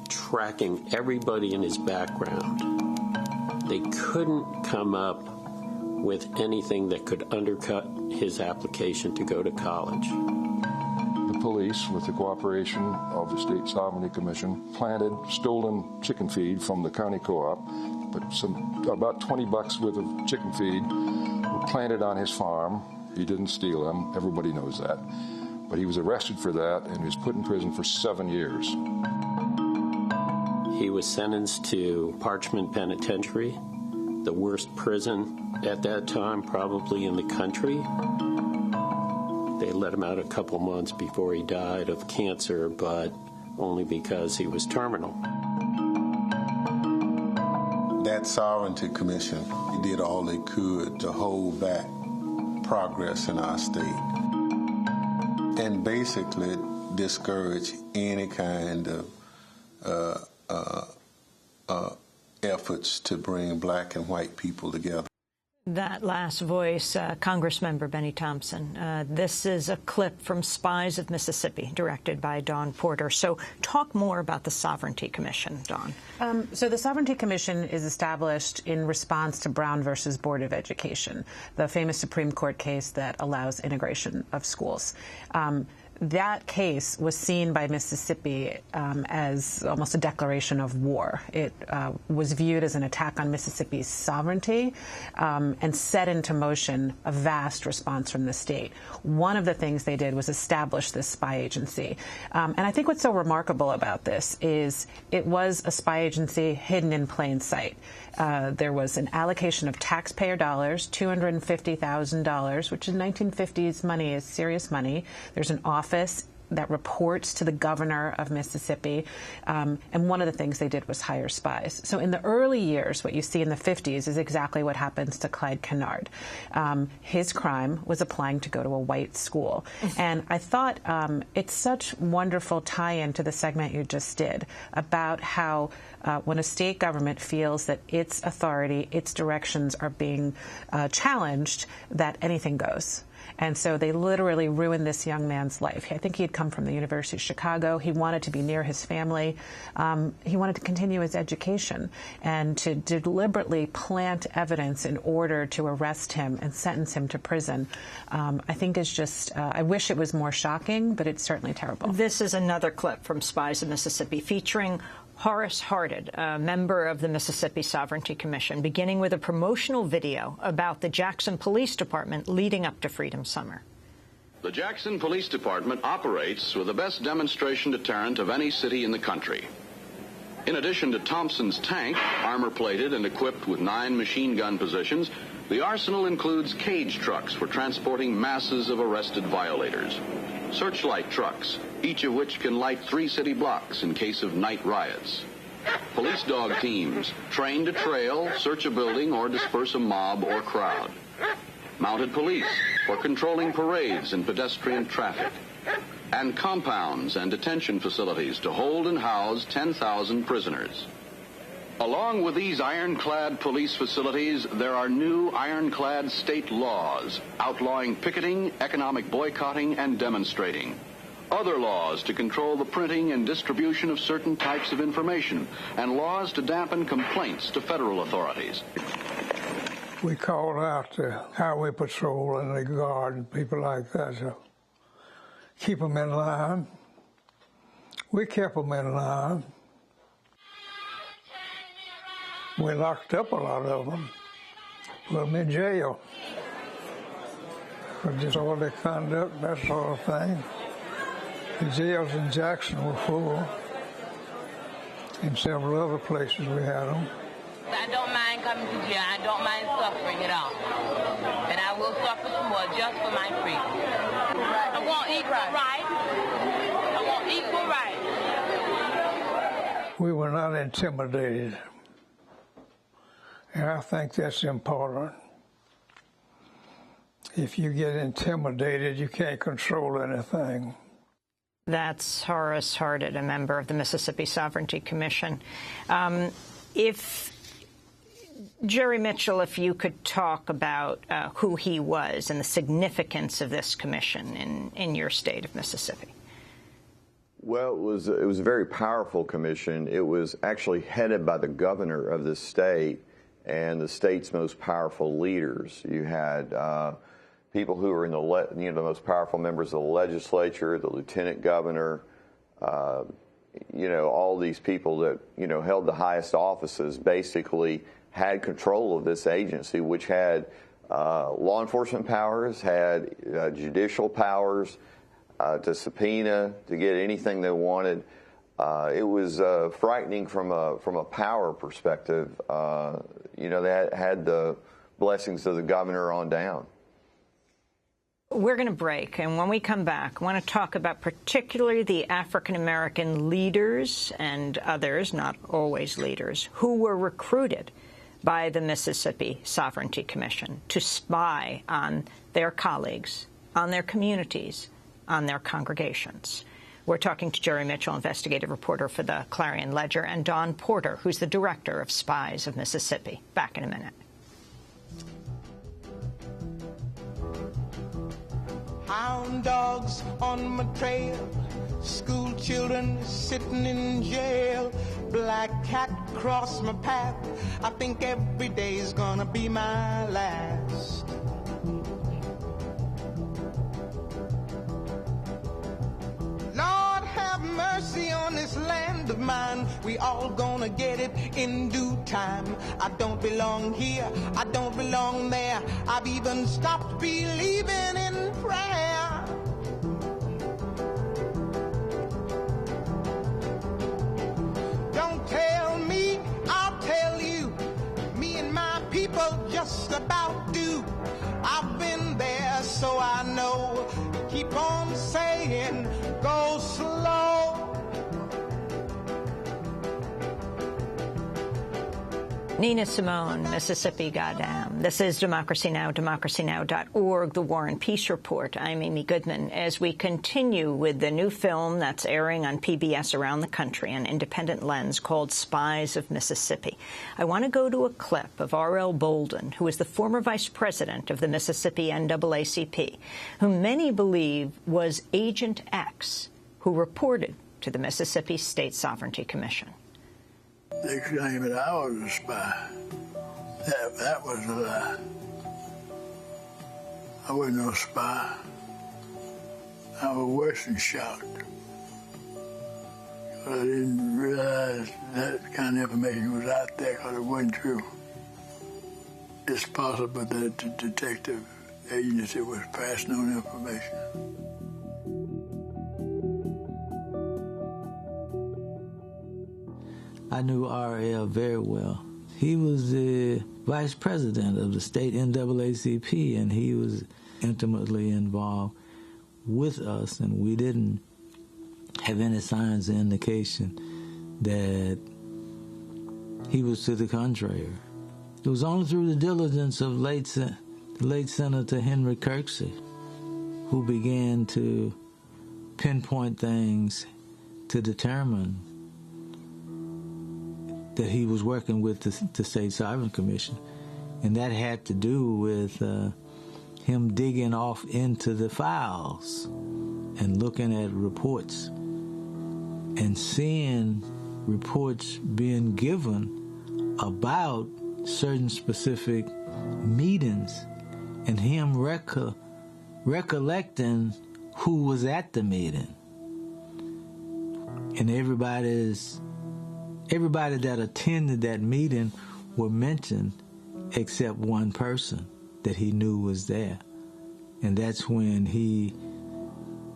tracking everybody in his background, they couldn't come up with anything that could undercut his application to go to college. The police, with the cooperation of the State Sovereignty Commission, planted stolen chicken feed from the county co-op, but about $20 worth of chicken feed were planted on his farm. He didn't steal them. Everybody knows that. But he was arrested for that and he was put in prison for 7 years. He was sentenced to Parchment Penitentiary, the worst prison at that time probably in the country. They let him out a couple months before he died of cancer, but only because he was terminal. That Sovereignty Commission did all they could to hold back progress in our state and basically discourage any kind of efforts to bring black and white people together. That last voice, Congressmember Benny Thompson. This is a clip from Spies of Mississippi, directed by Dawn Porter. So talk more about the Sovereignty Commission, Dawn. So the Sovereignty Commission is established in response to Brown versus Board of Education, the famous Supreme Court case that allows integration of schools. that case was seen by Mississippi as almost a declaration of war. It was viewed as an attack on Mississippi's sovereignty and set into motion a vast response from the state. One of the things they did was establish this spy agency. And I think what's so remarkable about this is it was a spy agency hidden in plain sight. There was an allocation of taxpayer dollars, $250,000, which in 1950s money is serious money. There's an office that reports to the governor of Mississippi. And one of the things they did was hire spies. So in the early years, what you see in the 50s is exactly what happens to Clyde Kennard. His crime was applying to go to a white school. And I thought it's such wonderful tie-in to the segment you just did about how when a state government feels that its authority, its directions are being challenged, that anything goes. And so they literally ruined this young man's life. I think he had come from the University of Chicago. He wanted to be near his family. He wanted to continue his education. And to deliberately plant evidence in order to arrest him and sentence him to prison, I think is just, I wish it was more shocking, but it's certainly terrible. This is another clip from Spies of Mississippi featuring Horace Harded, a member of the Mississippi Sovereignty Commission, beginning with a promotional video about the Jackson Police Department leading up to Freedom Summer. The Jackson Police Department operates with the best demonstration deterrent of any city in the country. In addition to Thompson's tank, armor-plated and equipped with 9 machine gun positions, the arsenal includes cage trucks for transporting masses of arrested violators. Searchlight trucks, each of which can light 3 city blocks in case of night riots. Police dog teams, trained to trail, search a building, or disperse a mob or crowd. Mounted police for controlling parades and pedestrian traffic. And compounds and detention facilities to hold and house 10,000 prisoners. Along with these ironclad police facilities, there are new ironclad state laws outlawing picketing, economic boycotting, and demonstrating. Other laws to control the printing and distribution of certain types of information, and laws to dampen complaints to federal authorities. We called out the highway patrol and the guard and people like that to keep them in line. We kept them in line. We locked up a lot of them, put them in jail for disorderly conduct, that sort of thing. The jails in Jackson were full. In several other places we had them. I don't mind coming to jail. I don't mind suffering at all. And I will suffer some more just for my freedom. I want equal rights. I want equal rights. We were not intimidated. And I think that's important. If you get intimidated, you can't control anything. That's Horace Harded, a member of the Mississippi Sovereignty Commission. If Jerry Mitchell, if you could talk about who he was and the significance of this commission in your state of Mississippi. Well, it was a very powerful commission. It was actually headed by the governor of the state and the state's most powerful leaders. You had people who were in the most powerful members of the legislature, the lieutenant governor, all these people that held the highest offices basically had control of this agency, which had law enforcement powers, had judicial powers to subpoena, to get anything they wanted. It was frightening from a power perspective. They had the blessings of the governor on down. We're going to break, and when we come back, I want to talk about particularly the African-American leaders and others, not always leaders, who were recruited by the Mississippi Sovereignty Commission to spy on their colleagues, on their communities, on their congregations. We're talking to Jerry Mitchell, investigative reporter for the Clarion Ledger, and Don Porter, who's the director of Spies of Mississippi. Back in a minute. Hound dogs on my trail, school children sitting in jail, black cat cross my path. I think every day's gonna be my last. mine. We all gonna get it in due time. I don't belong here, I don't belong there. I've even stopped believing in prayer. Don't tell me, I'll tell you. Me and my people just about do. I've been there, so I know. Keep on saying, go slow. Nina Simone, Mississippi, goddamn. This is Democracy Now!, democracynow.org, The War and Peace Report. I'm Amy Goodman. As we continue with the new film that's airing on PBS around the country, an independent lens called Spies of Mississippi, I want to go to a clip of R.L. Bolden, who is the former vice president of the Mississippi NAACP, whom many believe was Agent X, who reported to the Mississippi State Sovereignty Commission. They claimed that I was a spy. That was a lie. I wasn't no spy. I was worse than shocked. But I didn't realize that kind of information was out there because it wasn't true. It's possible that the detective agency was passing on information. I knew R.L. very well. He was the vice president of the state NAACP, and he was intimately involved with us, and we didn't have any signs or indication that he was to the contrary. It was only through the diligence of late Senator Henry Kirksey, who began to pinpoint things to determine that he was working with the State Sovereignty Commission. And that had to do with him digging off into the files and looking at reports and seeing reports being given about certain specific meetings and him recollecting who was at the meeting. And everybody that attended that meeting were mentioned except one person that he knew was there. And that's when he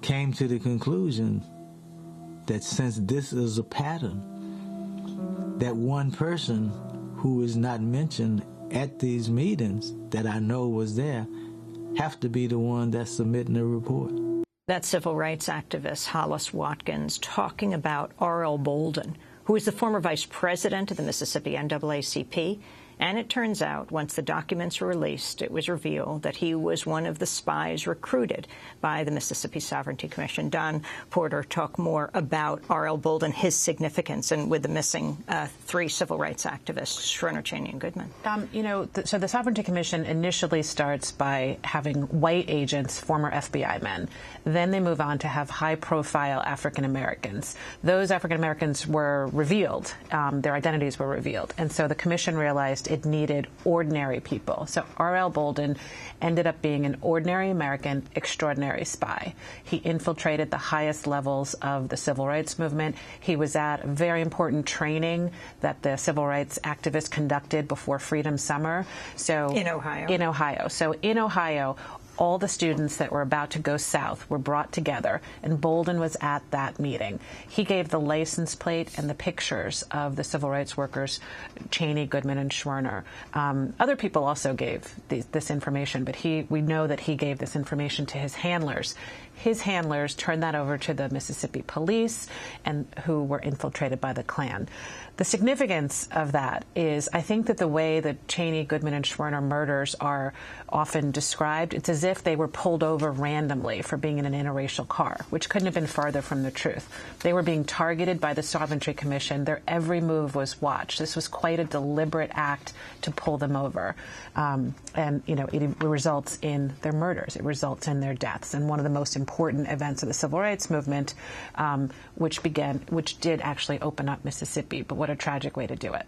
came to the conclusion that since this is a pattern, that one person who is not mentioned at these meetings that I know was there have to be the one that's submitting the report. That's civil rights activist Hollis Watkins talking about R.L. Bolden, who is the former vice president of the Mississippi NAACP. And it turns out, once the documents were released, it was revealed that he was one of the spies recruited by the Mississippi Sovereignty Commission. Don Porter talked more about R.L. Bolden, his significance, and with the missing three civil rights activists, Schwerner, Cheney, and Goodman. So the Sovereignty Commission initially starts by having white agents, former FBI men. Then they move on to have high-profile African Americans. Those African Americans were revealed. Their identities were revealed. And so the commission realized it needed ordinary people. So R.L. Bolden ended up being an ordinary American extraordinary spy. He infiltrated the highest levels of the civil rights movement. He was at a very important training that the civil rights activists conducted before Freedom Summer. In Ohio. So in Ohio, all the students that were about to go south were brought together, and Bolden was at that meeting. He gave the license plate and the pictures of the civil rights workers, Cheney, Goodman, and Schwerner. Other people also gave this information, but we know that he gave this information to his handlers. His handlers turned that over to the Mississippi police, and who were infiltrated by the Klan. The significance of that is, I think that the way that Cheney, Goodman, and Schwerner murders are often described, it's as if they were pulled over randomly for being in an interracial car, which couldn't have been farther from the truth. They were being targeted by the Sovereignty Commission. Their every move was watched. This was quite a deliberate act to pull them over. It results in their murders. It results in their deaths. And one of the most important events of the civil rights movement, which did actually open up Mississippi. But what a tragic way to do it.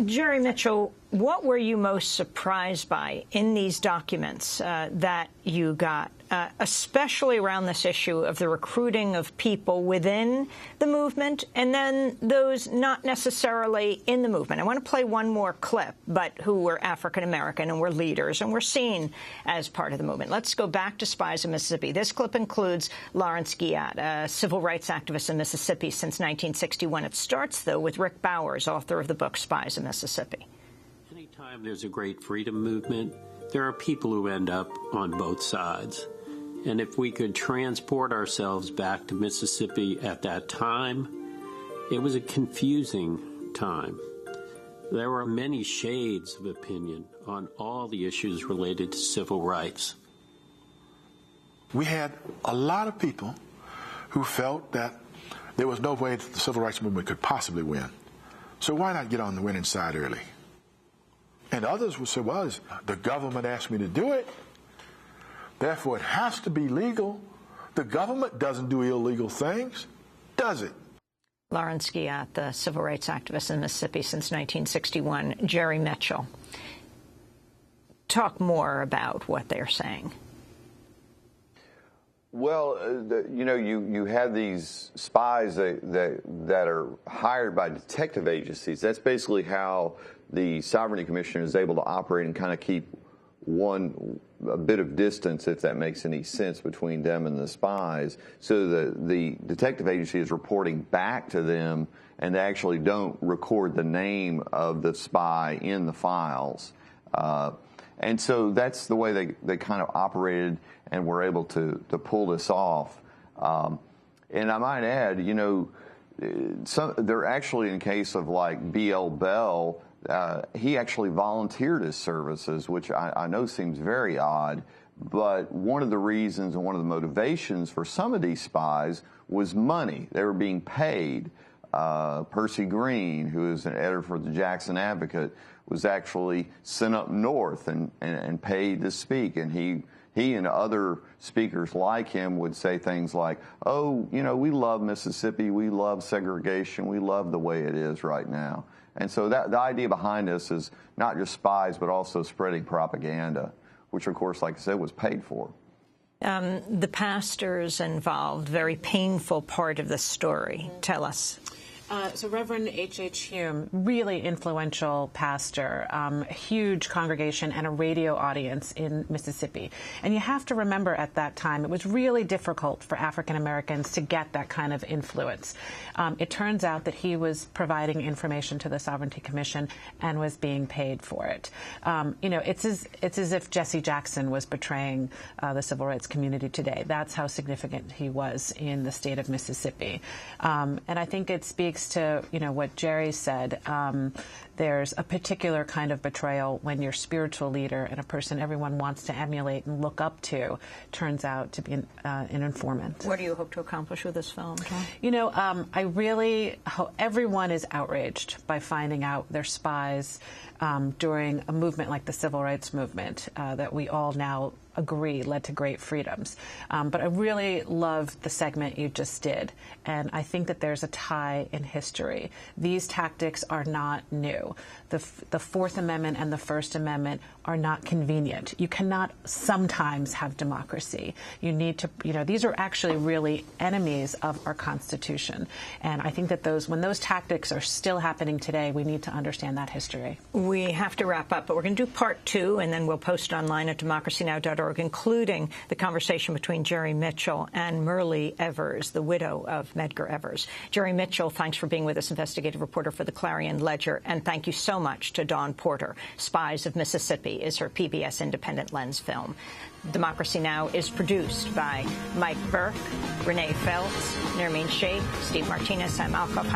Jerry Mitchell, what were you most surprised by in these documents that you got especially around this issue of the recruiting of people within the movement and then those not necessarily in the movement. I want to play one more clip, but who were African-American and were leaders and were seen as part of the movement. Let's go back to Spies of Mississippi. This clip includes Lawrence Guyot, a civil rights activist in Mississippi since 1961. It starts, though, with Rick Bowers, author of the book Spies of Mississippi. Anytime there's a great freedom movement, there are people who end up on both sides. And if we could transport ourselves back to Mississippi at that time, it was a confusing time. There were many shades of opinion on all the issues related to civil rights. We had a lot of people who felt that there was no way that the civil rights movement could possibly win. So why not get on the winning side early? And others would say, well, the government asked me to do it, therefore it has to be legal. The government doesn't do illegal things, does it? Lawrence Guyot, the civil rights activist in Mississippi since 1961. Jerry Mitchell. Talk more about what they're saying. Well, you have these spies that are hired by detective agencies. That's basically how the Sovereignty Commission is able to operate and kind of keep a bit of distance, if that makes any sense, between them and the spies. So the detective agency is reporting back to them, and they actually don't record the name of the spy in the files. And so that's the way they kind of operated and were able to pull this off. And I might add, they're actually, in case of like B.L. Bell, he actually volunteered his services, which I know seems very odd, but one of the reasons and one of the motivations for some of these spies was money. They were being paid. Percy Green, who is an editor for the Jackson Advocate, was actually sent up north and paid to speak, and he and other speakers like him would say things like, oh, we love Mississippi, we love segregation, we love the way it is right now. And so the idea behind this is not just spies, but also spreading propaganda, which, of course, like I said, was paid for. The pastors involved, very painful part of the story. Tell us. So Reverend H.H. Hume, really influential pastor, huge congregation and a radio audience in Mississippi. And you have to remember at that time it was really difficult for African Americans to get that kind of influence. It turns out that he was providing information to the Sovereignty Commission and was being paid for it. It's as if Jesse Jackson was betraying the civil rights community today. That's how significant he was in the state of Mississippi. And I think it speaks to what Jerry said. There's a particular kind of betrayal when your spiritual leader and a person everyone wants to emulate and look up to turns out to be an informant. What do you hope to accomplish with this film, Tom? I really hope everyone is outraged by finding out they're spies during a movement like the Civil Rights Movement that we all now agree led to great freedoms. But I really love the segment you just did, and I think that there's a tie in history. These tactics are not new. The Fourth Amendment and the First Amendment are not convenient. You cannot sometimes have democracy. You need to, these are actually really enemies of our Constitution. And I think that when those tactics are still happening today, we need to understand that history. We have to wrap up, but we're going to do part 2, and then we'll post online at democracynow.org, including the conversation between Jerry Mitchell and Myrlie Evers, the widow of Medgar Evers. Jerry Mitchell, thanks for being with us, investigative reporter for the Clarion Ledger, and thank you so much to Dawn Porter. Spies of Mississippi is her PBS Independent Lens film. Democracy Now! Is produced by Mike Burke, Renee Feltz, Nermeen Sheikh, Steve Martinez, Sam Alcoff.